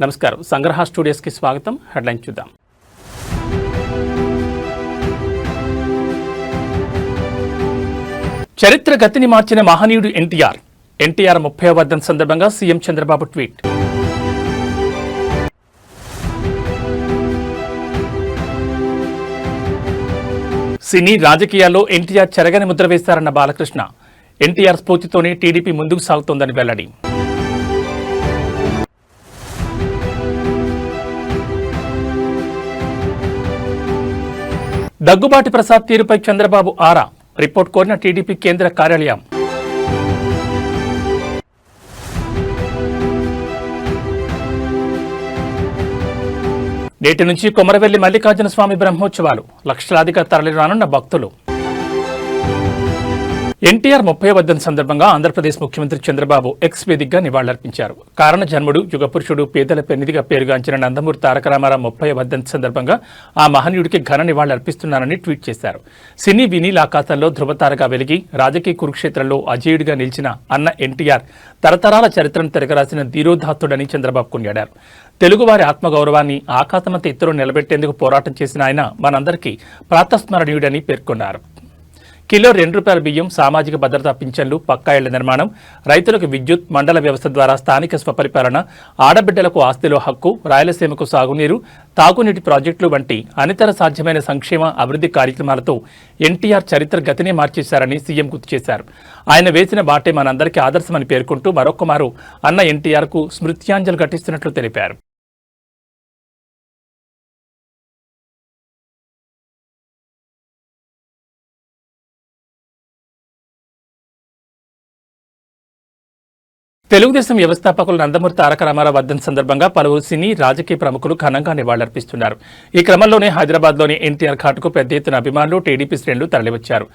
నమస్కారం సంగ్రహ స్టూడియోస్ కి స్వాగతం. హెడ్లైన్ చూద్దాం. చరిత్ర గతిని మార్చిన మహనీయుడు ఎన్టీఆర్. ఎన్టీఆర్ 30వ వర్ధంతి సందర్భంగా సీఎం చంద్రబాబు ట్వీట్. సినీ రాజకీయాల్లో ఎన్టీఆర్ చెరగని ముద్ర వేశారన్న బాలకృష్ణ. ఎన్టీఆర్ స్ఫూర్తితోనే టీడీపీ ముందుకు సాగుతోందని వెల్లడి. దగ్గుబాటి ప్రసాద్ తీరుపై చంద్రబాబు ఆరా. రిపోర్ట్ కోరిన టీడీపీ కేంద్ర కార్యాలయం. నేటి నుంచి కొమరవెల్లి మల్లికార్జున స్వామి బ్రహ్మోత్సవాలు. లక్షలాదిగా తరలిరానున్న భక్తులు. ఎన్టీఆర్ 30వ వర్ధంతి సందర్భంగా ఆంధ్రప్రదేశ్ ముఖ్యమంత్రి చంద్రబాబు ఎక్స్ వేదికగా నివాళులర్పించారు. కారణ జన్ముడు, యుగపురుషుడు, పేదల పెన్నిదిగా పేరుగాంచిన నందమూరి తారక రామారావు 30వ వర్ధంతి సందర్భంగా ఆ మహనీయుడికి ఘన నివాళులర్పిస్తున్నానని ట్వీట్ చేశారు. సినీ వినీల్ ఆకాశంలో ధృవతారగా వెలిగి రాజకీయ కురుక్షేత్రంలో అజేయుడిగా నిలిచిన అన్న ఎన్టీఆర్ తరతరాల చరిత్రను తిరగరాసిన ధీరోదాత్తుడని చంద్రబాబు కొనియాడారు. తెలుగువారి ఆత్మగౌరవాన్ని ఆకాశమంత ఎత్తులో నిలబెట్టేందుకు పోరాటం చేసిన ఆయన మనందరికీ ప్రాతస్మరణీయుడని పేర్కొన్నారు. కిలో ₹2 బియ్యం, సామాజిక భద్రతా పింఛన్లు, పక్కా ఇళ్ల నిర్మాణం, రైతులకు విద్యుత్, మండల వ్యవస్థ ద్వారా స్థానిక స్వపరిపాలన, ఆడబిడ్డలకు ఆస్తిలో హక్కు, రాయలసీమకు సాగునీరు, తాగునీటి ప్రాజెక్టులు వంటి అనితర సాధ్యమైన సంక్షేమ అభివృద్ధి కార్యక్రమాలతో ఎన్టీఆర్ చరిత్ర గతినే మార్చేశారని సీఎం గుర్తు చేశారు. ఆయన వేసిన బాటే మనందరికీ ఆదర్శమని పేర్కొంటూ మరొక్కమారు అన్న ఎన్టీఆర్కు స్మృత్యాంజలి ఘటిస్తున్నట్లు తెలిపారు. తెలుగుదేశం వ్యవస్థాపకులు నందమూరి తారక రామారావు వర్ధంతి సందర్భంగా పలువురు సినీ రాజకీయ ప్రముఖులు ఘనంగా నివాళులర్పిస్తున్నారు. ఈ క్రమంలోనే హైదరాబాద్లోని ఎన్టీఆర్ ఘాటుకు పెద్ద ఎత్తున అభిమానులు, టీడీపీ శ్రేణులు తరలివచ్చారు.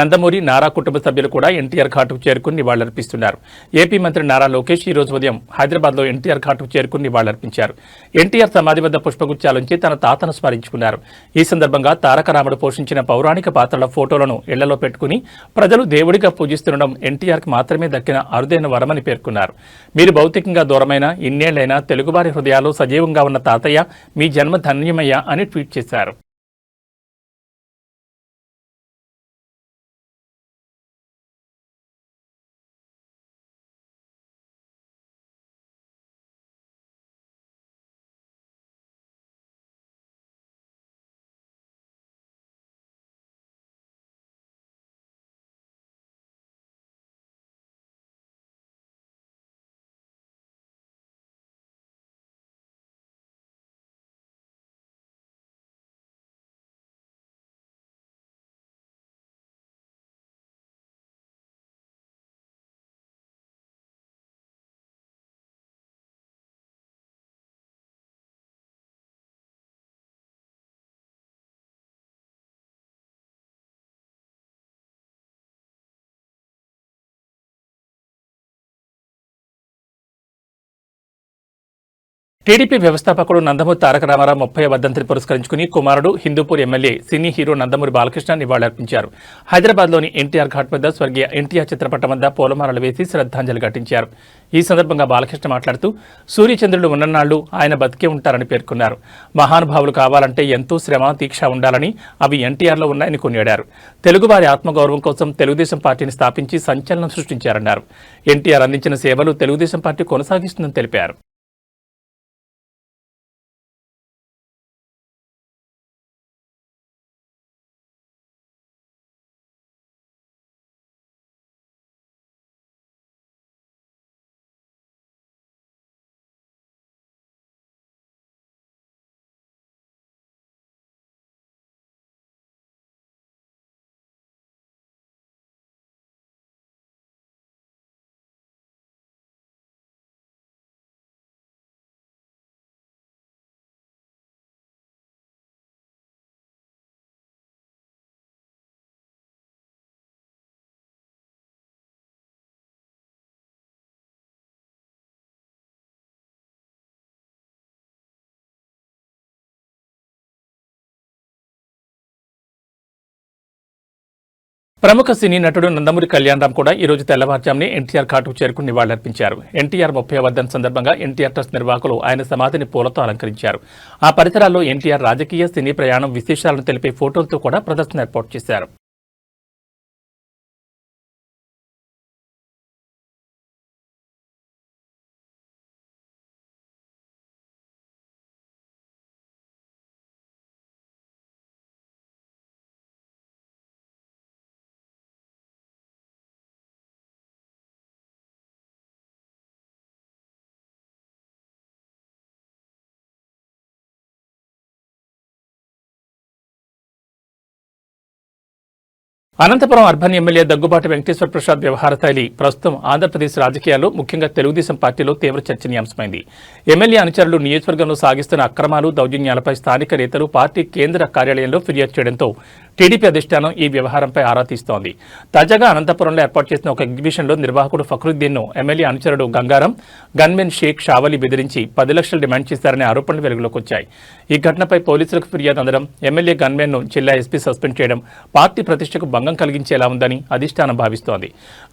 నందమూరి, నారా కుటుంబ సభ్యులు కూడా ఎన్టీఆర్ ఘాటుకు చేరుకుని నివాళులర్పిస్తున్నారు. ఏపీ మంత్రి నారా లోకేష్ ఈ రోజు ఉదయం హైదరాబాద్లో ఎన్టీఆర్ ఘాటుకు చేరుకుని నివాళులర్పించారు. ఎన్టీఆర్ సమాధి వద్ద పుష్పగుచ్చాలుంచి తన తాతను స్మరించుకున్నారు. ఈ సందర్భంగా తారక రాముడు పోషించిన పౌరాణిక పాత్రల ఫోటోలను ఇళ్లలో పెట్టుకుని ప్రజలు దేవుడిగా పూజిస్తుండడం ఎన్టీఆర్కి మాత్రమే దక్కిన అరుదైన వరమని పేర్కొన్నారు. మీరు భౌతికంగా దూరమైన ఇన్నేళ్లైనా తెలుగువారి హృదయాలు సజీవంగా ఉన్న తాతయ్య, మీ జన్మ ధన్యమయ్యా అని ట్వీట్ చేశారు. టీడీపీ వ్యవస్థాపకుడు నందమూరి తారక రామారావు 30వ వర్ధంతిని పురస్కరించుకుని కుమారుడు, Hindupur MLA, cine hero Nandamuri Balakrishna నివాళులర్పించారు. హైదరాబాద్లోని ఎన్టీఆర్ ఘాట్ వద్ద స్వర్గీయ ఎన్టీఆర్ చిత్రపటం వద్ద పూలమాలలు వేసి శ్రద్ధాంజలి ఘటించారు. ఈ సందర్భంగా బాలకృష్ణ మాట్లాడుతూ సూర్యచంద్రులు ఉన్ననాళ్లు ఆయన బతికే ఉంటారని పేర్కొన్నారు. మహానుభావులు కావాలంటే ఎంతో శ్రమ, దీక్ష ఉండాలని అవి ఎన్టీఆర్లో ఉన్నాయని కొనియాడారు. తెలుగువారి ఆత్మగౌరవం కోసం తెలుగుదేశం పార్టీని స్థాపించి సంచలనం సృష్టించారన్నారు. ఎన్టీఆర్ అందించిన సేవలు తెలుగుదేశం పార్టీ కొనసాగిస్తుందని తెలిపారు. ప్రముఖ సినీ నటుడు నందమూరి కళ్యాణరామ్ కూడా ఈ రోజు తెల్లవారుజామునే ఎన్టీఆర్ ఘాటుకు చేరుకుని నివాళులర్పించారు. ఎన్టీఆర్ 30వ వర్ధంతి సందర్భంగా ఎన్టీఆర్ ట్రస్ట్ నిర్వాహకులు ఆయన సమాధిని పూలతో అలంకరించారు. ఆ పరిసరాల్లో ఎన్టీఆర్ రాజకీయ సినీ ప్రయాణం విశేషాలను తెలిపే ఫోటోలతో కూడా ప్రదర్శన ఏర్పాటు చేశారు. అనంతపురం అర్బన్ ఎమ్మెల్యే దగ్గుబాటి వెంకటేశ్వర ప్రసాద్ వ్యవహార శైలి ప్రస్తుతం ఆంధ్రప్రదేశ్ రాజకీయాల్లో ముఖ్యంగా తెలుగుదేశం పార్టీలో తీవ్ర చర్చనీయాంశమైంది. ఎమ్మెల్యే అనుచరులు నియోజకవర్గంలో సాగిస్తున్న అక్రమాలు, దౌర్జన్యాలపై స్థానిక నేతలు పార్టీ కేంద్ర కార్యాలయంలో ఫిర్యాదు చేయడంతో టీడీపీ అధిష్టానం ఈ వ్యవహారంపై ఆరా తీస్తోంది. తాజాగా అనంతపురంలో ఏర్పాటు చేసిన ఒక ఎగ్జిబిషన్లో నిర్వాహకుడు ఫక్రుద్దీన్ను ఎమ్మెల్యే అనుచరుడు గంగారం, గన్మెన్ షేక్ షావలి బెదిరించి 10 లక్షలు డిమాండ్ చేశారనే ఆరోపణలు వెలుగులోకి వచ్చాయి. ఈ ఘటనపై పోలీసులకు ఫిర్యాదు అందడం, ఎమ్మెల్యే గన్మెన్ను జిల్లా ఎస్పీ సస్పెండ్ చేయడం పార్టీ ప్రతిష్టకు భంగం కలిగించేలా ఉందని అధిష్టానం భావిస్తోంది.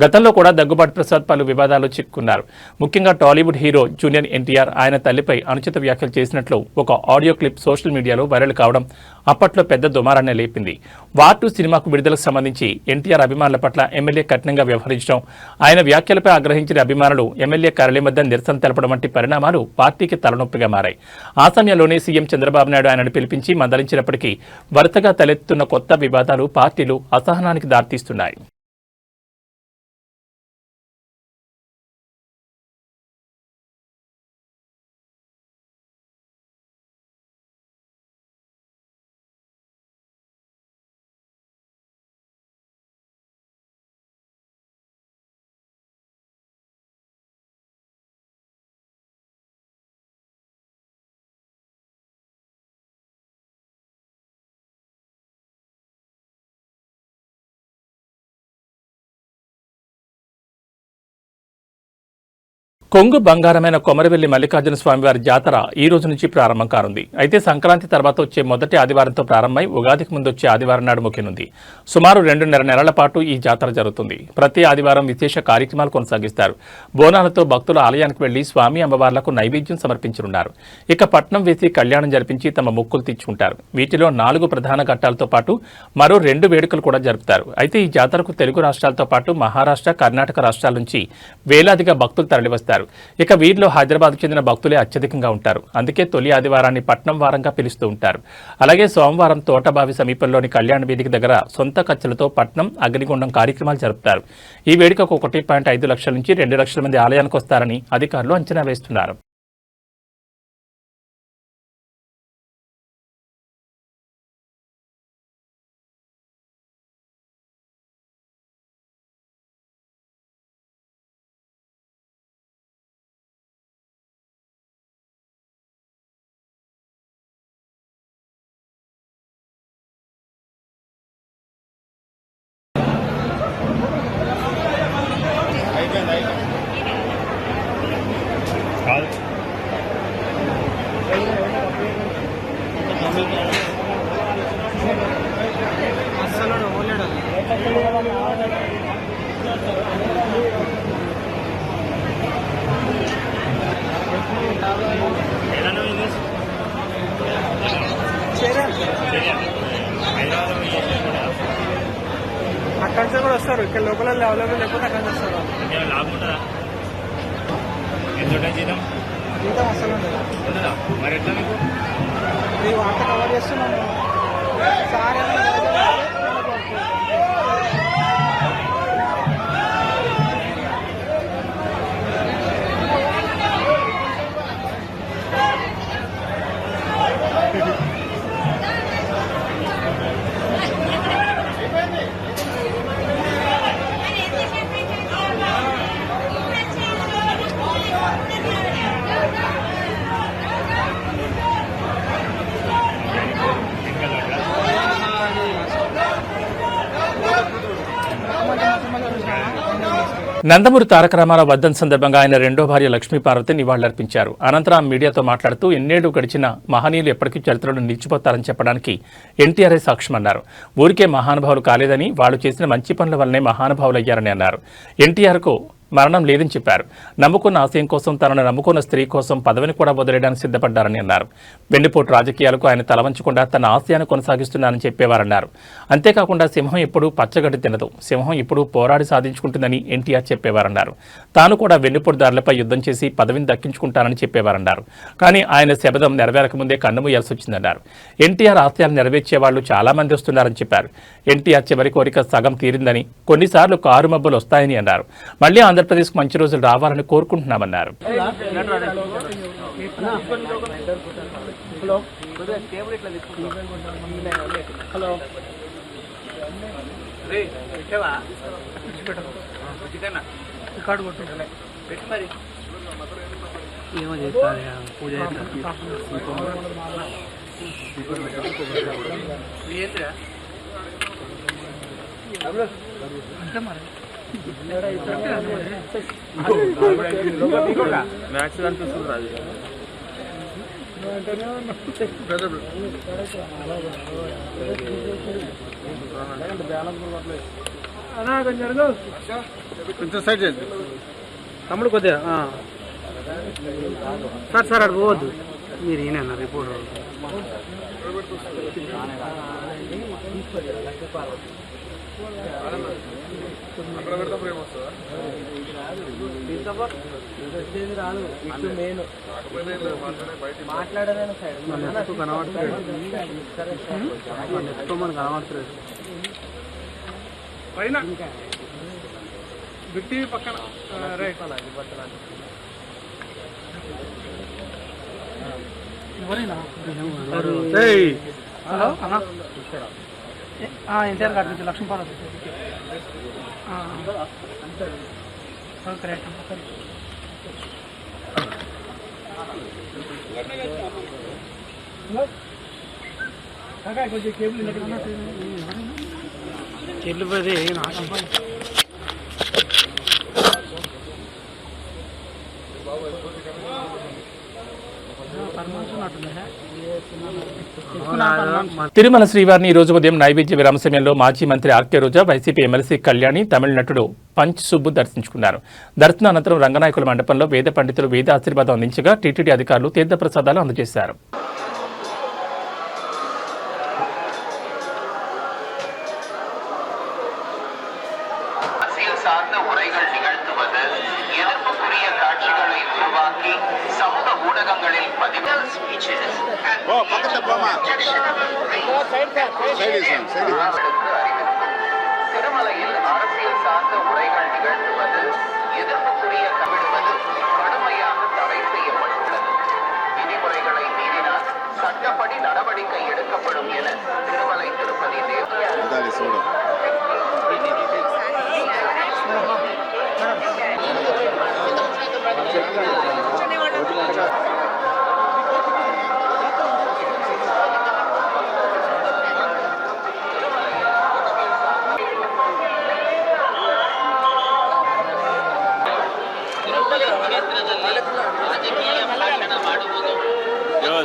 గతంలో కూడా దగ్గుబాటి ప్రసాద్ పలు వివాదాల్లో చిక్కుకున్నారు. ముఖ్యంగా టాలీవుడ్ హీరో జూనియర్ ఎన్టీఆర్ ఆయన తల్లిపై అనుచిత వ్యాఖ్యలు చేసినట్లు ఒక ఆడియో క్లిప్ సోషల్ మీడియాలో వైరల్ కావడం అప్పట్లో పెద్ద దుమారాన్ని లేపింది. వార్ 2 సినిమాకు విడుదలకు సంబంధించి ఎన్టీఆర్ అభిమానుల పట్ల ఎమ్మెల్యే కఠినంగా వ్యవహరించడం, ఆయన వ్యాఖ్యలపై ఆగ్రహించిన అభిమానులు ఎమ్మెల్యే కార్యాలయం వద్ద నిరసన తెలపడం వంటి పరిణామాలు పార్టీకి తలనొప్పిగా మారాయి. ఆ సమయంలోనే సీఎం చంద్రబాబు నాయుడు ఆయనను పిలిపించి మందలించినప్పటికీ వరుసగా తలెత్తుతున్న కొత్త వివాదాలు పార్టీలు అసహనానికి దారితీస్తున్నాయి. కొంగు బంగారమైన కొమరవెల్లి మల్లికార్జున స్వామివారి జాతర ఈ రోజు నుంచి ప్రారంభం కానుంది. అయితే సంక్రాంతి తర్వాత వచ్చే మొదటి ఆదివారంతో ప్రారంభమై ఉగాదికి ముందు వచ్చే ఆదివారం నాడు ముగియనుంది. సుమారు 2.5 నెలల పాటు ఈ జాతర జరుగుతుంది. ప్రతి ఆదివారం విశేష కార్యక్రమాలు కొనసాగిస్తారు. బోనాలతో భక్తులు ఆలయానికి వెళ్లి స్వామి అమ్మవార్లకు నైవేద్యం సమర్పించనున్నారు. ఇక పట్నం వేసి కళ్యాణం జరిపించి తమ మొక్కులు తీర్చుకుంటారు. వీటిలో 4 ప్రధాన ఘట్టాలతో పాటు మరో 2 వేడుకలు కూడా జరుపుతారు. అయితే ఈ జాతరకు తెలుగు రాష్ట్రాలతో పాటు మహారాష్ట్ర, కర్ణాటక రాష్ట్రాల నుంచి వేలాదిగా భక్తులు తరలివస్తారు. ఇక వీరిలో హైదరాబాద్కు చెందిన భక్తులే అత్యధికంగా ఉంటారు. అందుకే తొలి ఆదివారాన్ని పట్నం వారంగా పిలుస్తూ ఉంటారు. అలాగే సోమవారం తోటబావి సమీపంలోని కళ్యాణ వేదిక దగ్గర సొంత ఖర్చులతో పట్నం అగ్నిగుండం కార్యక్రమాలు జరుపుతారు. ఈ వేడుకకు 1.5 లక్షల నుంచి 2 లక్షల మంది ఆలయానికి వస్తారని అధికారులు అంచనా వేస్తున్నారు. అక్కడి నుంచి కూడా వస్తారు. ఇక్కడ లోపల అవైలబుల్ లేకపోతే అక్కడి నుంచి వస్తారు. లాభం ఉంటుందా? ఎంత జీతం జీతం అసలు ఉండదు. మరి ఎట్లా మీకు ఈ వార్త కవర్ చేస్తున్నాము సార్. నందమూరి తారక రామారావు వర్ధంతి సందర్భంగా ఆయన రెండో భార్య లక్ష్మీపార్వతి నివాళులర్పించారు. అనంతరం మీడియాతో మాట్లాడుతూ ఎన్నేళ్లు గడిచిన మహనీయులు ఎప్పటికీ చరిత్రలో నిలిచిపోతారని చెప్పడానికి ఎన్టీఆర్ఏ సాక్ష్యమన్నారు. ఊరికే మహానుభావులు కాలేదని వాళ్లు చేసిన మంచి పనుల వల్లనే మహానుభావులయ్యారని అన్నారు. ఎన్టీఆర్కు మరణం లేదని చెప్పారు. నమ్ముకున్న ఆశయం కోసం తనను నమ్ముకున్న స్త్రీ కోసం పదవిని కూడా వదిలేయడానికి సిద్ధపడ్డారని అన్నారు. వెన్నుపోటు రాజకీయాలకు ఆయన తలవంచకుండా తన ఆశయాన్ని కొనసాగిస్తున్నారని చెప్పేవారన్నారు. అంతేకాకుండా సింహం ఎప్పుడూ పచ్చగడ్డి తినదు, సింహం ఇప్పుడు పోరాడి సాధించుకుంటుందని ఎన్టీఆర్ చెప్పేవారన్నారు. తాను కూడా వెన్నుపోటు దారులపై యుద్ధం చేసి పదవిని దక్కించుకుంటానని చెప్పేవారన్నారు. కానీ ఆయన శబదం నెరవేరకముందే కన్నుమూయాల్సి వచ్చిందన్నారు. ఎన్టీఆర్ ఆశయాలు నెరవేర్చే వాళ్లు చాలా మంది వస్తున్నారని చెప్పారు. ఎన్టీఆర్ చివరి కోరిక సగం తీరిందని, కొన్నిసార్లు కారు మబ్బులు వస్తాయని అన్నారు. మళ్లీ ఆంధ్రప్రదేశ్కు మంచి రోజులు రావాలని కోరుకుంటున్నామన్నారు. తమ్ముడు కొద్దిగా సార్ సార్ అటు పోవద్దు, మీరు ఈయన రిపోర్టర్. కనబడుతుంది పైన బిట్టి పక్కన రైట్. హలో అన్నా, ఎన్టీఆర్ గారి నుంచి లక్ష్మీపార్వతి కరెక్ట్. కొంచెం కేబుల్ పోతే తిరుమల శ్రీవారిని ఈ రోజు ఉదయం నైవేద్య విరామ సమయంలో మాజీ మంత్రి ఆర్కే రోజా, వైసీపీ ఎమ్మెల్సీ కళ్యాణి, తమిళ నటుడు పంచ్ సుబ్బు దర్శించుకున్నారు. దర్శన అనంతరం రంగనాయకుల మండపంలో వేద పండితులు వేద ఆశీర్వాదం అందించగా టీటీడీ అధికారులు తీర్థప్రసాదాలు అందజేశారు. திருமலையில் அரசியல் சார்ந்த உரைகள் நிகழ்த்துவது எதிர்ப்புக்குரிய கவிடுவது கடுமையாக தடை செய்யப்பட்டுள்ளது. விதிமுறைகளை மீறினால் சட்டப்படி நடவடிக்கை எடுக்கப்படும் என திருமலை திருப்பதி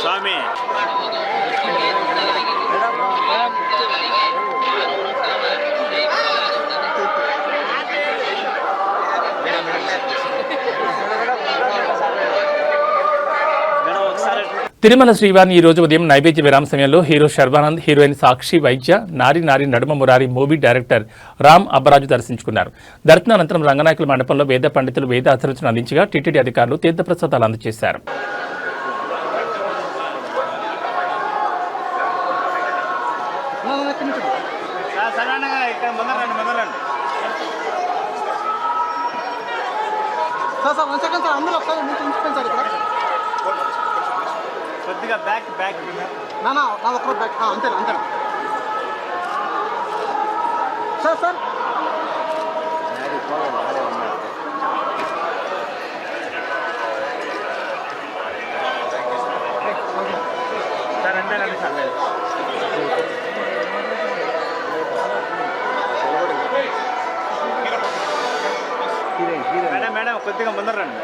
స్వామి తిరుమల శ్రీవారిని ఈ రోజు ఉదయం నైవేద్య విరామ సమయంలో హీరో శర్వానంద్, హీరోయిన్ సాక్షి వైద్య, నారి నారి నడుమ మురారి మూవీ డైరెక్టర్ రామ్ అబ్బరాజు దర్శించుకున్నారు. దర్శనానంతరం రంగనాయకుల మండపంలో వేద పండితులు వేద ఆశీర్వచనం అందించగా టీటీడీ అధికారులు తీర్థప్రసాదాలు అందజేశారు. కొద్దిగా బ్యాక్ బ్యాక్ నా ఒక్క బ్యాక్ అంతే అంతే సార్ సార్ సార్ అంతేనండి సార్. ఇది కొద్దిగా ముందర రండి